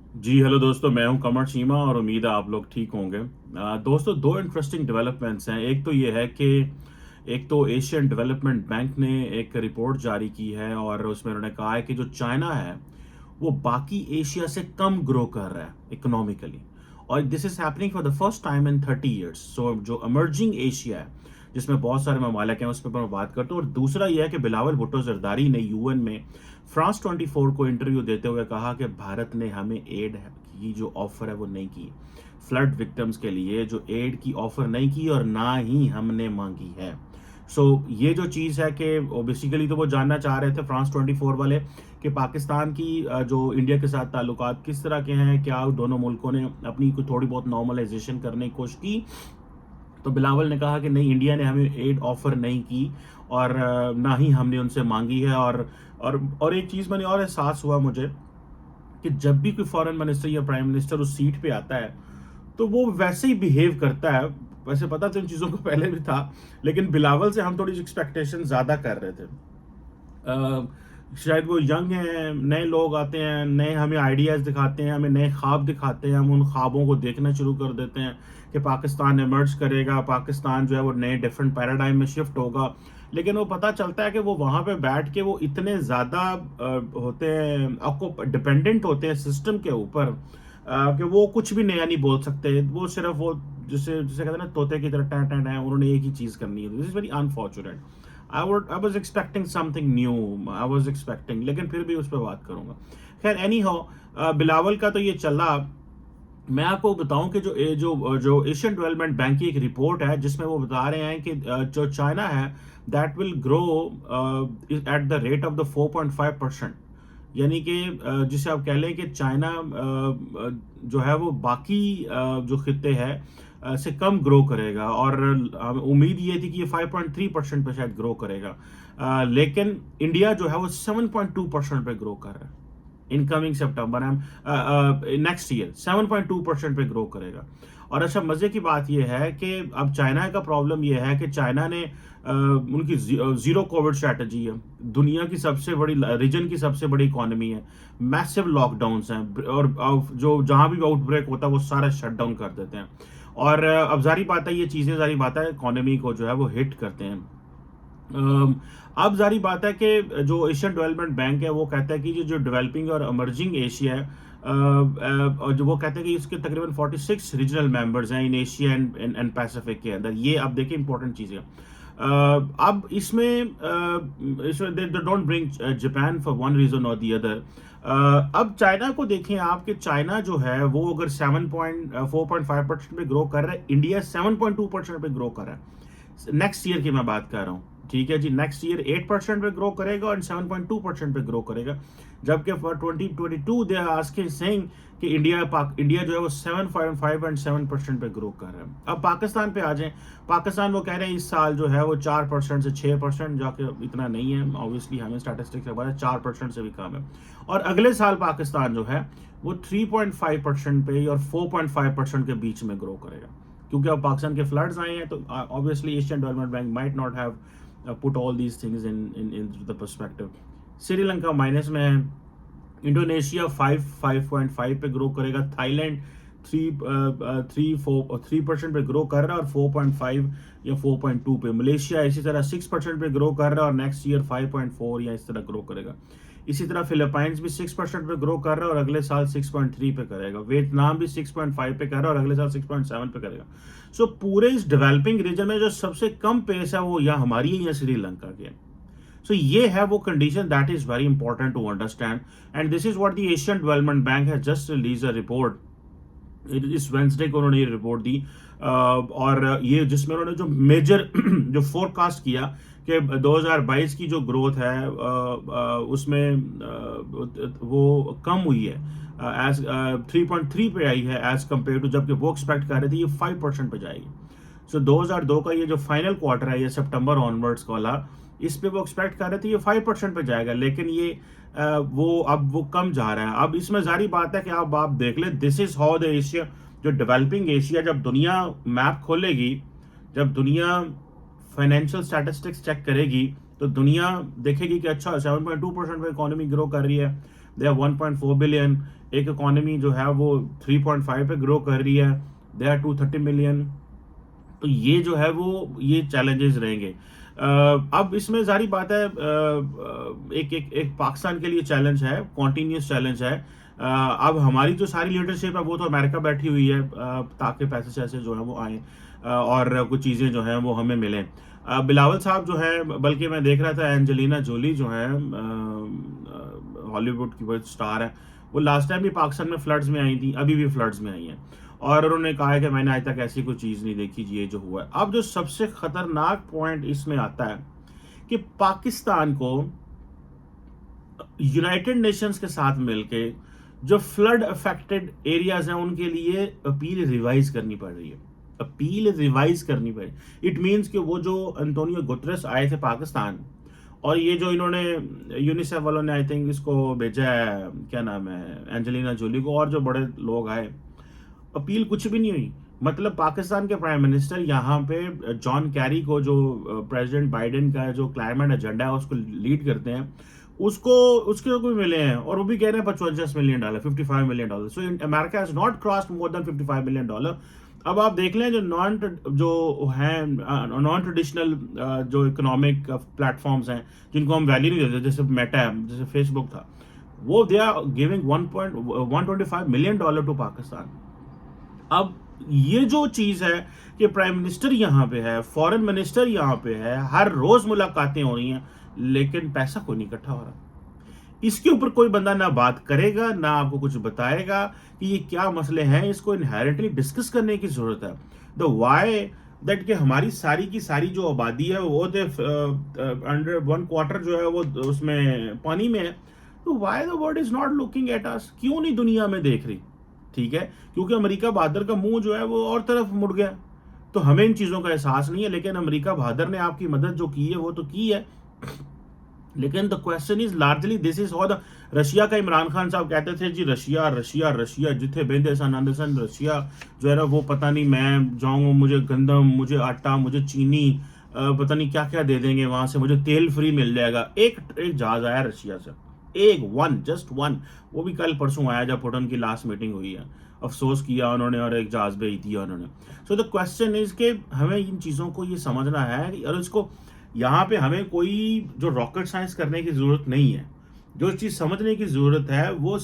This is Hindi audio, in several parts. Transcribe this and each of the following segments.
जी हेलो दोस्तों, मैं हूं कमर चीमा और उम्मीद है आप लोग ठीक होंगे। दोस्तों, दो इंटरेस्टिंग डेवलपमेंट्स हैं। एक तो ये है कि एक तो एशियन डेवलपमेंट बैंक ने एक रिपोर्ट जारी की है और उसमें उन्होंने कहा है कि जो चाइना है वो बाकी एशिया से कम ग्रो कर रहा है इकोनॉमिकली। और this is happening for the first time in 30 years. So जो इमर्जिंग एशिया है जिसमें बहुत सारे ममालिक हैं उस पर मैं बात करता हूँ। और दूसरा यह है कि बिलावल भुट्टो जरदारी ने यूएन में फ्रांस 24 को इंटरव्यू देते हुए कहा कि भारत ने हमें एड की जो ऑफर है वो नहीं की। फ्लड विक्टिम्स के लिए जो एड की ऑफर नहीं की और ना ही हमने मांगी है। ये जो चीज़ है कि बेसिकली तो वो जानना चाह रहे थे फ्रांस 24 वाले कि पाकिस्तान की जो इंडिया के साथ ताल्लुकात किस तरह के हैं, क्या दोनों मुल्कों ने अपनी कोई थोड़ी बहुत नॉर्मलाइजेशन करने की कोशिश की। तो बिलावल ने कहा कि नहीं, इंडिया ने हमें एड ऑफर नहीं की और ना ही हमने उनसे मांगी है। और एक चीज़ मैंने और एहसास हुआ मुझे कि जब भी कोई फॉरेन मिनिस्टर या प्राइम मिनिस्टर उस सीट पे आता है तो वो वैसे ही बिहेव करता है। वैसे पता तो इन चीज़ों को पहले भी था, लेकिन बिलावल से हम थोड़ी एक्सपेक्टेशन ज़्यादा कर रहे थे। शायद वो यंग हैं, नए लोग आते हैं, नए हमें आइडियाज़ दिखाते हैं, हमें नए ख्वाब दिखाते हैं, हम उन ख्वाबों को देखना शुरू कर देते हैं कि पाकिस्तान इमर्ज करेगा, पाकिस्तान जो है वो नए डिफरेंट पैराडाइम में शिफ्ट होगा। लेकिन वो पता चलता है कि वो वहाँ पे बैठ के वो इतने ज़्यादा होते हैं, आपको डिपेंडेंट होते हैं सिस्टम के ऊपर, कि वो कुछ भी नया नहीं बोल सकते। वो सिर्फ वो जिसे जिसे कहते हैं ना, तोते की तरह टैं टैं टैं, उन्होंने एक ही चीज़ करनी है। This is very unfortunate. I was expecting something new. I was expecting, लेकिन फिर भी उस पर बात करूंगा। खैर, एनी हाउ, बिलावल का तो ये चला। मैं आपको बताऊं कि जो एशियन डेवलपमेंट बैंक की एक रिपोर्ट है जिसमें वो बता रहे हैं कि जो चाइना है that will grow at the rate of the 4.5%। यानी कि जिसे आप कह लें कि चाइना जो है वो बाकी जो खिते हैं से कम ग्रो करेगा। और उम्मीद ये थी कि ये 5.3% पे शायद ग्रो करेगा। लेकिन इंडिया जो है वो 7.2% पे ग्रो कर रहा है। इनकमिंग सितंबर नेक्स्ट ईयर 7.2% पे ग्रो करेगा। और अच्छा, मजे की बात यह है कि अब चाइना का प्रॉब्लम यह है कि चाइना ने उनकी जीरो कोविड स्ट्रैटेजी है। दुनिया की सबसे बड़ी रीजन की सबसे बड़ी इकोनॉमी है। मैसिव लॉकडाउन्स हैं और जो जहां भी आउटब्रेक होता है वो सारा शट डाउन कर देते हैं। और अब जारी बात है, ये चीजें जारी बात है इकोनॉमी को जो है वो हिट करते हैं। अम, अब जारी बात है कि जो एशियन डेवलपमेंट बैंक है वो कहता है कि ये जो डेवलपिंग और इमर्जिंग एशिया है, और जो वो कहते हैं कि इसके तकरीबन 46 रीजनल मेंबर्स हैं इन एशिया एंड पैसिफिक के अंदर। ये अब देखिए इंपॉर्टेंट चीज़ है। अब इसमें they don't bring Japan for one reason और दी अदर। अब चाइना को देखें आप कि चाइना जो है वो अगर 4.5% पे ग्रो कर रहा है, इंडिया 7.2% पे ग्रो कर रहा है। नेक्स्ट ईयर की मैं बात कर रहा हूँ। ठीक है जी, नेक्स्ट ईयर 8% पे ग्रो करेगा और 7.2% पे ग्रो करेगा। जबकि for 2022 they are asking saying कि इंडिया जो है वो 7.5 एंड 7% पे ग्रो कर रहा है। अब पाकिस्तान पे आ जाएं। पाकिस्तान वो कह रहे हैं इस साल जो है वो 4% से 6%, जाके इतना नहीं है, ऑब्वियसली हमें स्टैटिस्टिक्स के बारे में 4% से भी कम है। और अगले साल पाकिस्तान जो है वो 3.5% पे और 4.5% के बीच में ग्रो करेगा। क्योंकि अब पाकिस्तान के फ्लड्स आए हैं तो obviously Asian Development bank might not have put all these things into the perspective। Sri Lanka minus में है। इंडोनेशिया 5.5 पे ग्रो करेगा। थाईलैंड 3% पे ग्रो कर रहा है और 4.5 या 4.2 पे। मलेशिया इसी तरह 6% पे ग्रो कर रहा है और नेक्स्ट ईयर 5.4 या इस तरह ग्रो करेगा। इसी तरह फिलीपाइंस भी 6% पे ग्रो कर रहा है और अगले साल 6.3 पे करेगा। वियतनाम भी 6.5 पे कर रहा है और अगले साल 6.7 पे करेगा। पूरे इस डेवलपिंग रीजन में जो सबसे कम पेस है वो या हमारी है या श्रीलंका की है। ये है वो condition that is very important to understand. And this is what the Asian Development Bank है जस्ट रिलीज अ रिपोर्ट। इस वेंसडे को उन्होंने ये रिपोर्ट दी। और ये जिसमें उन्होंने जो मेजर जो फोरकास्ट किया कि 2022 की जो ग्रोथ है उसमें वो कम हुई है, एज 3.3 पे आई है एज कम्पेयर टू, जबकि वो एक्सपेक्ट कर रहे थे ये 5% पे जाएगी। 2002 का ये जो फाइनल क्वार्टर है, ये सितंबर ऑनवर्ड्स वाला, इस पे वो एक्सपेक्ट कर रहे थे ये 5% पे जाएगा, लेकिन ये वो कम जा रहा है। अब इसमें जारी बात है कि आप देख ले, this is how the Asia, जो डेवलपिंग एशिया, जब दुनिया मैप खोलेगी, जब दुनिया फाइनेंशियल स्टैटिस्टिक्स चेक करेगी तो दुनिया देखेगी कि अच्छा 7.2% पे इकोनॉमी ग्रो कर रही है। They are 1.4 billion. एक इकोनॉमी जो है वो 3.5 पे ग्रो कर रही है, दे आर 230 मिलियन। तो ये जो है वो ये चैलेंजेस रहेंगे। अब इसमें जारी बात है, एक एक एक पाकिस्तान के लिए चैलेंज है, कॉन्टिन्यूस चैलेंज है। अब हमारी जो सारी लीडरशिप है वो तो अमेरिका बैठी हुई है, ताकि पैसे शैसे जो है वो आए, और कुछ चीज़ें जो हैं वो हमें मिलें। बिलावल साहब जो है, बल्कि मैं देख रहा था एंजेलिना जोली जो है, हॉलीवुड की वो स्टार है, वो लास्ट टाइम भी पाकिस्तान में फ्लड्स में आई थी, अभी भी फ्लड्स में आई हैं, और उन्होंने कहा है कि मैंने आज तक ऐसी कोई चीज़ नहीं देखी जी, ये जो हुआ है। अब जो सबसे खतरनाक पॉइंट इसमें आता है कि पाकिस्तान को यूनाइटेड नेशंस के साथ मिलके जो फ्लड अफेक्टेड एरियाज हैं उनके लिए अपील रिवाइज करनी पड़ रही है, अपील रिवाइज करनी पड़ी। इट मीन्स कि वो जो अंतोनियो गुतरस आए थे पाकिस्तान, और ये जो इन्होंने यूनिसेफ वालों ने आई थिंक इसको भेजा है, क्या नाम है, एंजेलिना जोली को, और जो बड़े लोग आए, अपील कुछ भी नहीं हुई। मतलब पाकिस्तान के प्राइम मिनिस्टर यहाँ पे जॉन कैरी को, जो प्रेसिडेंट बाइडेन का जो क्लाइमेट एजेंडा है उसको लीड करते हैं, उसको उसके को भी मिले हैं, और वो भी कह रहे हैं $55 million, $55 million. So America has not crossed more than $55 million. अब आप देख लें, जो हैं नॉन ट्रेडिशनल जो इकोनॉमिक प्लेटफॉर्म्स हैं जिनको हम वैल्यू नहीं देते, जैसे मेटा है, जैसे फेसबुक था, वो they are giving $125 million to Pakistan. अब ये जो चीज है कि प्राइम मिनिस्टर यहाँ पे है, फॉरेन मिनिस्टर यहाँ पे है, हर रोज मुलाकातें हो रही हैं, लेकिन पैसा कोई नहीं इकट्ठा हो रहा। इसके ऊपर कोई बंदा ना बात करेगा, ना आपको कुछ बताएगा कि ये क्या मसले हैं। इसको इनहेरेंटली डिस्कस करने की जरूरत है। द वाई दैट कि हमारी सारी की सारी जो आबादी है वो तो अंडर 1/4 जो है वो उसमें पानी में है। तो why the world is not looking at us? क्यों नहीं दुनिया में देख रही? ठीक है, क्योंकि अमेरिका बहादुर का मुंह जो है वो और तरफ मुड़ गया, तो हमें इन चीजों का एहसास नहीं है। लेकिन अमेरिका बहादुर ने आपकी मदद जो की है वो तो की है, लेकिन the question is largely this is how the Russia का इमरान खान साहब कहते थे जी, रशिया रशिया रशिया, जिथे बेंदे सन आंदे सन, रशिया जो है ना वो पता नहीं, मैं जाऊंगा मुझे गंदम, मुझे आटा, मुझे चीनी, पता नहीं क्या क्या दे देंगे वहां से, मुझे तेल फ्री मिल जाएगा। एक एक जहाज आया रशिया से, एक वन, जस्ट वन, वो भी कल परसों आया जब पुतिन की लास्ट मीटिंग हुई है। अफसोस किया उन्होंने और एक जहाज भेज दिया उन्होंने। सो द क्वेश्चन इज कि हमें इन चीज़ों को ये समझना है, और इसको यहाँ पे हमें कोई जो रॉकेट साइंस करने की जरूरत नहीं है। जो चीज़ समझने की जरूरत है वो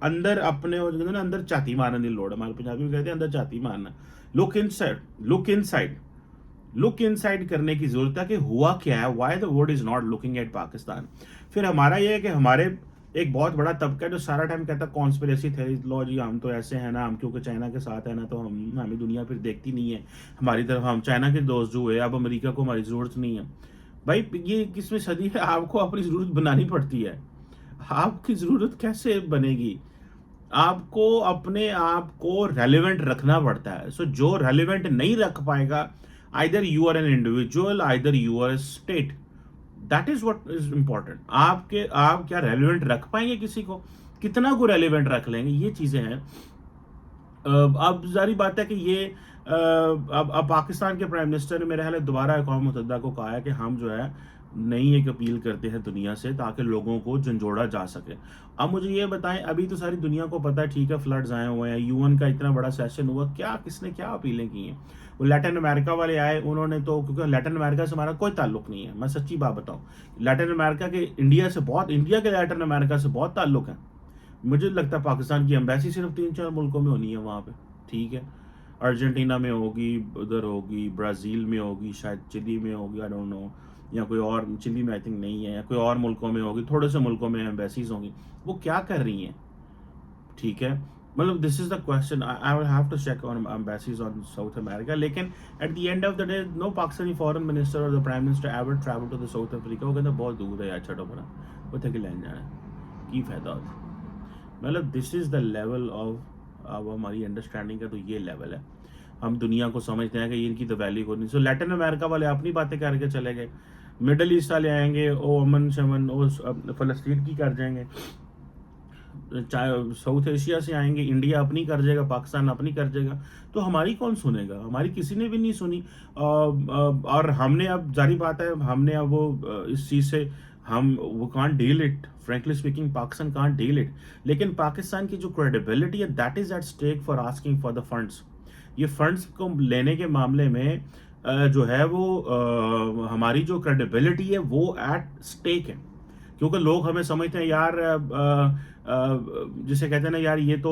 अंदर अपने, और ना अंदर छाती मारने की लोड़ है, हमारे पंजाबी में कहते हैं अंदर छाती मारना। Look inside, look inside, look inside करने की जरूरत है कि हुआ क्या है, why the world is not looking at Pakistan. फिर हमारा ये है कि हमारे एक बहुत बड़ा तबका है जो सारा टाइम कहता है कॉन्स्पिरेसी थ्योरीज, लो जी हम तो ऐसे हैं ना, हम क्योंकि चाइना के साथ है ना, तो हम हमें दुनिया फिर देखती नहीं है हमारी तरफ, हम चाइना के दोस्त जो है, अब अमेरिका को हमारी जरूरत नहीं है। भाई ये किसमें सदी है, आपको अपनी जरूरत बनानी पड़ती है। आपकी जरूरत कैसे बनेगी? आपको अपने आप को रेलिवेंट रखना पड़ता है। सो जो रेलिवेंट नहीं रख पाएगा, either you are an individual, either you are a state, that is what is important. आप क्या रेलिवेंट रख पाएंगे किसी को, कितना को रेलिवेंट रख लेंगे, ये चीजें हैं। अब जारी बात है कि ये अब पाकिस्तान के प्राइम मिनिस्टर ने मेरे ख्याल दोबारा अक़वाम मुत्तहिदा को कहा है कि हम जो है नई एक अपील करते हैं दुनिया से, ताकि लोगों को झंझोड़ा जा सके। अब मुझे ये बताएं, अभी तो सारी दुनिया को पता है, ठीक है, फ्लड्स आए हुए हैं, यूएन का इतना बड़ा सेशन हुआ, क्या किसने क्या अपीलें की हैं? वो लैटिन अमेरिका वाले आए, उन्होंने तो, क्योंकि लैटिन अमेरिका से हमारा कोई ताल्लुक नहीं है, मैं सच्ची बात बताऊं, लैटिन अमेरिका के इंडिया से बहुत, इंडिया के लैटिन अमेरिका से बहुत ताल्लुक है। मुझे लगता है पाकिस्तान की एम्बेसी सिर्फ 3-4 मुल्कों में होनी है वहाँ पे, ठीक है, अर्जेंटीना में होगी, उधर होगी, ब्राज़ील में होगी, शायद चिली में होगी, आई डोंट नो, या कोई और, चिली में आई थिंक नहीं है, या कोई और मुल्कों में होगी, थोड़े से मुल्कों में एम्बेसीज होंगी। वो क्या कर रही हैं? ठीक है, मतलब this is the question, I will have to check on embassies on South America. लेकिन at the end of the day no Pakistani foreign minister और the prime minister ever travel to the South Africa. वो कहते बहुत दूर है यार, छठो बना उत्थे की लैन जाना की फायदा होता। मतलब this is the level of, अब हमारी अंडरस्टैंडिंग का तो ये लेवल है, हम दुनिया को समझते हैं कि इनकी तो वैल्यू को नहीं। सो लैटिन अमेरिका वाले अपनी बातें करके चले गए, मिडल ईस्ट वाले आएंगे, ओ अमन शमन, ओ फलस्तीन की कर जाएंगे, चाहे साउथ एशिया से आएंगे, इंडिया अपनी कर जाएगा, पाकिस्तान अपनी कर जाएगा, तो हमारी कौन सुनेगा? हमारी किसी ने भी नहीं सुनी। और हमने अब जारी बात है, हमने अब वो इस चीज़ से हम वो can't deal it, frankly speaking Pakistan can't deal it. लेकिन पाकिस्तान की जो क्रेडिबिलिटी है that is at stake for asking for the funds. ये फंड्स को लेने के मामले में जो है वो हमारी जो क्रेडिबिलिटी है वो एट स्टेक है। क्योंकि लोग हमें समझते हैं यार जिसे कहते हैं ना यार ये तो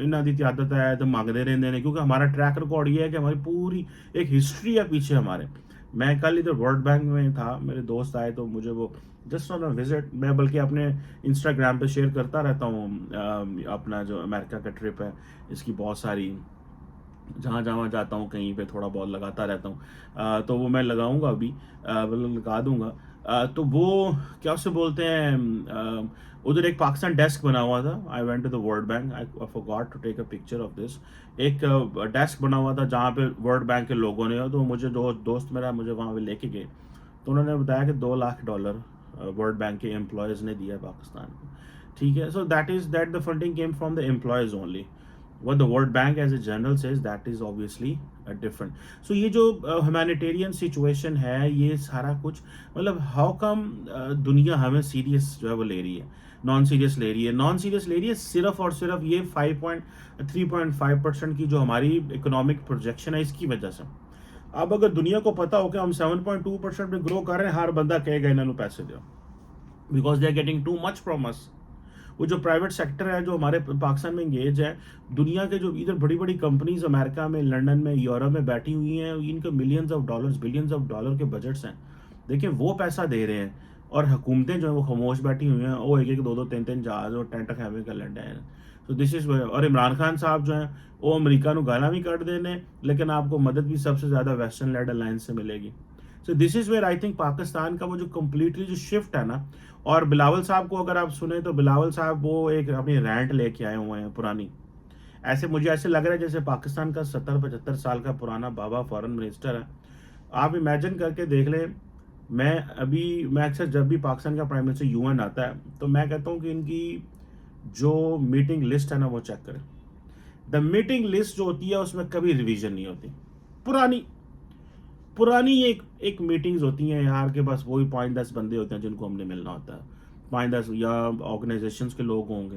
इन्हों की आदत है तो मांगते रहते हैं, क्योंकि हमारा ट्रैक रिकॉर्ड ये है कि हमारी पूरी एक हिस्ट्री है पीछे हमारे। मैं कल इधर वर्ल्ड बैंक में था, मेरे दोस्त आए तो मुझे वो जस्ट ऑन अ विजिट, मैं बल्कि अपने इंस्टाग्राम पे शेयर करता रहता हूँ अपना जो अमेरिका का ट्रिप है इसकी बहुत सारी, जहाँ जहाँ जाता हूँ कहीं पे थोड़ा बहुत लगाता रहता हूँ। तो वो मैं लगाऊंगा अभी, मतलब लगा दूंगा। तो वो क्या उसे बोलते हैं, उधर एक पाकिस्तान डेस्क बना हुआ था। I went to the World Bank, I forgot to take a picture of this. एक डेस्क बना हुआ था जहाँ पे वर्ल्ड बैंक के लोगों ने, तो मुझे दोस्त मेरा मुझे वहाँ पे लेके गए, तो उन्होंने बताया कि $2 लाख वर्ल्ड बैंक के एम्प्लॉयज़ ने दिया है पाकिस्तान को। ठीक है, so that the funding came from the employees only. what the World Bank as a general says that is obviously different. So ये जो humanitarian situation है ये सारा कुछ, मतलब हाउ कम दुनिया हमें सीरियस जो है वो ले रही है, नॉन सीरियस ले रही है, नॉन सीरियस ले रही है सिर्फ और सिर्फ ये 3.5% की जो हमारी इकोनॉमिक प्रोजेक्शन है इसकी वजह से। अब अगर दुनिया को पता हो कि हम 7.2% में ग्रो कर रहे हैं, हर बंदा कहेगा इन्होंने पैसे दो, because they are getting too much from us. वो जो प्राइवेट सेक्टर है जो हमारे पाकिस्तान में इंगेज है, दुनिया के जो इधर बड़ी बड़ी कंपनीज अमेरिका में, लंदन में, यूरोप में बैठी हुई हैं, इनके millions of dollars, billions of dollar के बजट्स हैं, देखिए वो पैसा दे रहे हैं, और हुकूमतें जो है वो खामोश बैठी हुई हैं, वो एक एक दो दो तीन तीन जहाज और टेंट खैमे कर लैंड हैं। तो दिस इज, और इमरान खान साहब जो हैं वो अमेरिका को गाना भी कट देने, लेकिन आपको मदद भी सबसे ज़्यादा वेस्टर्न लेड अलायंस से मिलेगी। So this is where I think Pakistan का वो जो कम्प्लीटली जो शिफ्ट है ना। और बिलावल साहब को अगर आप सुने तो बिलावल साहब वो एक अपनी रैंट लेके आए हुए हैं पुरानी, ऐसे मुझे ऐसे लग रहा है जैसे पाकिस्तान का 70-75 साल का पुराना बाबा फॉरेन मिनिस्टर है। आप इमेजिन करके देख लें, मैं अक्सर जब भी पाकिस्तान का प्राइम मिनिस्टर यूएन आता है तो मैं कहता हूँ कि इनकी जो मीटिंग लिस्ट है ना वो चेक करें। द मीटिंग लिस्ट जो होती है उसमें कभी रिवीजन नहीं होती, पुरानी पुरानी एक मीटिंग्स होती हैं यार के बस वही 5-10 बंदे होते हैं जिनको हमने मिलना होता है, 5-10 या ऑर्गेनाइजेशंस के लोग होंगे।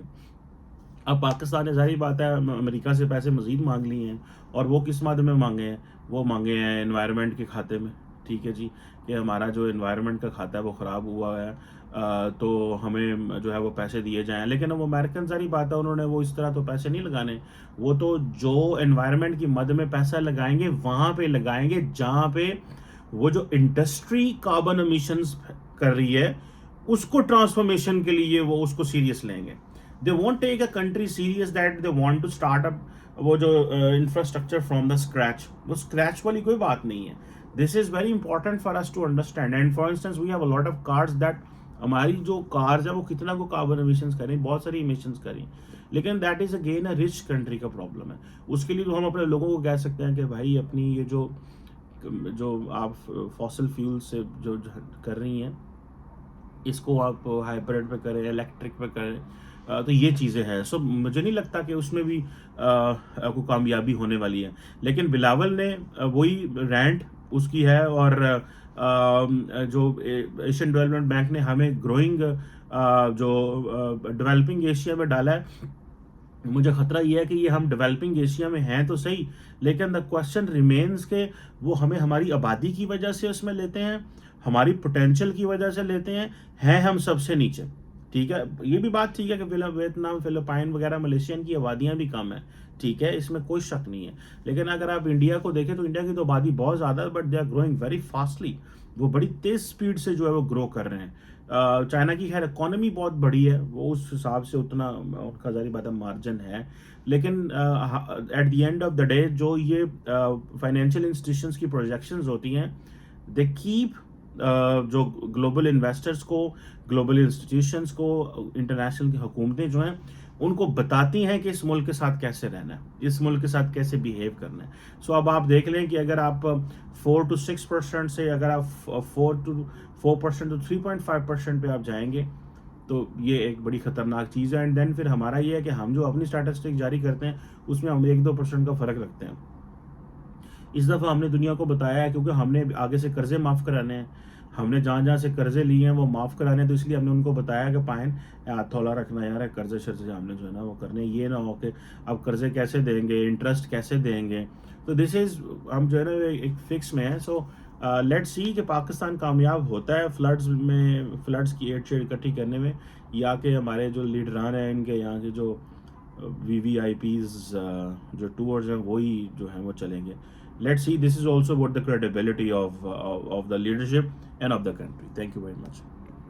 अब पाकिस्तान ने जाहिर बात है अमेरिका से पैसे मजीद मांग लिए हैं, और वो किस मद में मांगे हैं, वो मांगे हैं एनवायरनमेंट के खाते में। ठीक है जी, कि हमारा जो एनवायरनमेंट का खाता है वो ख़राब हुआ है, तो हमें जो है वो पैसे दिए जाएं। लेकिन वो अमेरिकन सारी बात है, उन्होंने वो इस तरह तो पैसे नहीं लगाने, वो तो जो एनवायरनमेंट की मद में पैसा लगाएंगे वहाँ पे लगाएंगे जहाँ पे वो जो इंडस्ट्री कार्बन एमिशंस कर रही है उसको ट्रांसफॉर्मेशन के लिए वो उसको सीरियस लेंगे। They won't take a country serious that they want to start up वो जो इंफ्रास्ट्रक्चर फ्रॉम द स्क्रैच, वो स्क्रैच वाली कोई बात नहीं है। This is very important for us to understand. And for instance we have a lot of cars that, हमारी जो कार्स है वो कितना को कार्बन एमिशंस करें, बहुत सारी एमिशंस करें, लेकिन that is again a rich country का प्रॉब्लम है। उसके लिए तो हम अपने लोगों को कह सकते हैं कि भाई अपनी ये जो आप फॉसिल फ्यूल से जो कर रही हैं इसको आप हाइब्रिड पे करें, इलेक्ट्रिक पे करें, तो ये चीज़ें हैं। सो मुझे नहीं लगता कि उसमें भी आपको कामयाबी होने वाली है। लेकिन बिलावल ने वही रैंट उसकी है, और जो एशियन डेवलपमेंट बैंक ने हमें ग्रोइंग जो डेवलपिंग एशिया में डाला है, मुझे खतरा यह है कि ये हम डेवलपिंग एशिया में हैं तो सही, लेकिन द क्वेश्चन रिमेन्स के वो हमें हमारी आबादी की वजह से उसमें लेते हैं, हमारी पोटेंशियल की वजह से लेते हैं हम सबसे नीचे। ठीक है, ये भी बात ठीक है कि वियतनाम, फिलिपाइन वगैरह, मलेशियन की आबादियाँ भी कम है, ठीक है, इसमें कोई शक नहीं है। लेकिन अगर आप इंडिया को देखें तो इंडिया की तो आबादी बहुत ज़्यादा है, but they are growing very fastly, वो बड़ी तेज़ स्पीड से जो है वो ग्रो कर रहे हैं। चाइना की खैर इकोनॉमी बहुत बड़ी है, वो उस हिसाब से उतना उनका जारी बात मार्जिन है, लेकिन at the end of the day जो ये फाइनेंशियल इंस्टीट्यूशंस की प्रोजेक्शंस होती हैं, दे कीप जो ग्लोबल इन्वेस्टर्स को, ग्लोबल इंस्टीट्यूशंस को, इंटरनेशनल की हुकूमतें जो हैं उनको बताती हैं कि इस मुल्क के साथ कैसे रहना है, इस मुल्क के साथ कैसे बिहेव करना है। सो अब आप देख लें कि अगर आप 4 to 6% से अगर आप 4% to 3.5% पे आप जाएंगे तो ये एक बड़ी ख़तरनाक चीज़ है। एंड देन फिर हमारा ये है कि हम जो अपनी स्टैटिस्टिक जारी करते हैं उसमें हम 1-2% का फ़र्क रखते हैं। इस दफ़ा हमने दुनिया को बताया है क्योंकि हमने आगे से कर्जे माफ़ कराने हैं, हमने जहाँ-जहाँ से कर्ज़े लिए हैं वो माफ़ कराने हैं, तो इसलिए हमने उनको बताया कि पायन हाथ हौला रखना यार, कर्ज़े-शर्ज़े हमने जो है ना वो करने, ये ना हो कि अब कर्ज़े कैसे देंगे, इंटरेस्ट कैसे देंगे। तो दिस इज़, हम जो है ना एक फ़िक्स में हैं। सो लेट्स सी कि पाकिस्तान कामयाब होता है फ्लड्स की एड शेड इकट्ठी करने में, या कि हमारे जो लीडरान हैं इनके यहाँ के जो वीवीआईपीज़ जो टूर्स हैं वही जो हैं वो चलेंगे। Let's see, this is also what the credibility of the leadership and of the country. Thank you very much.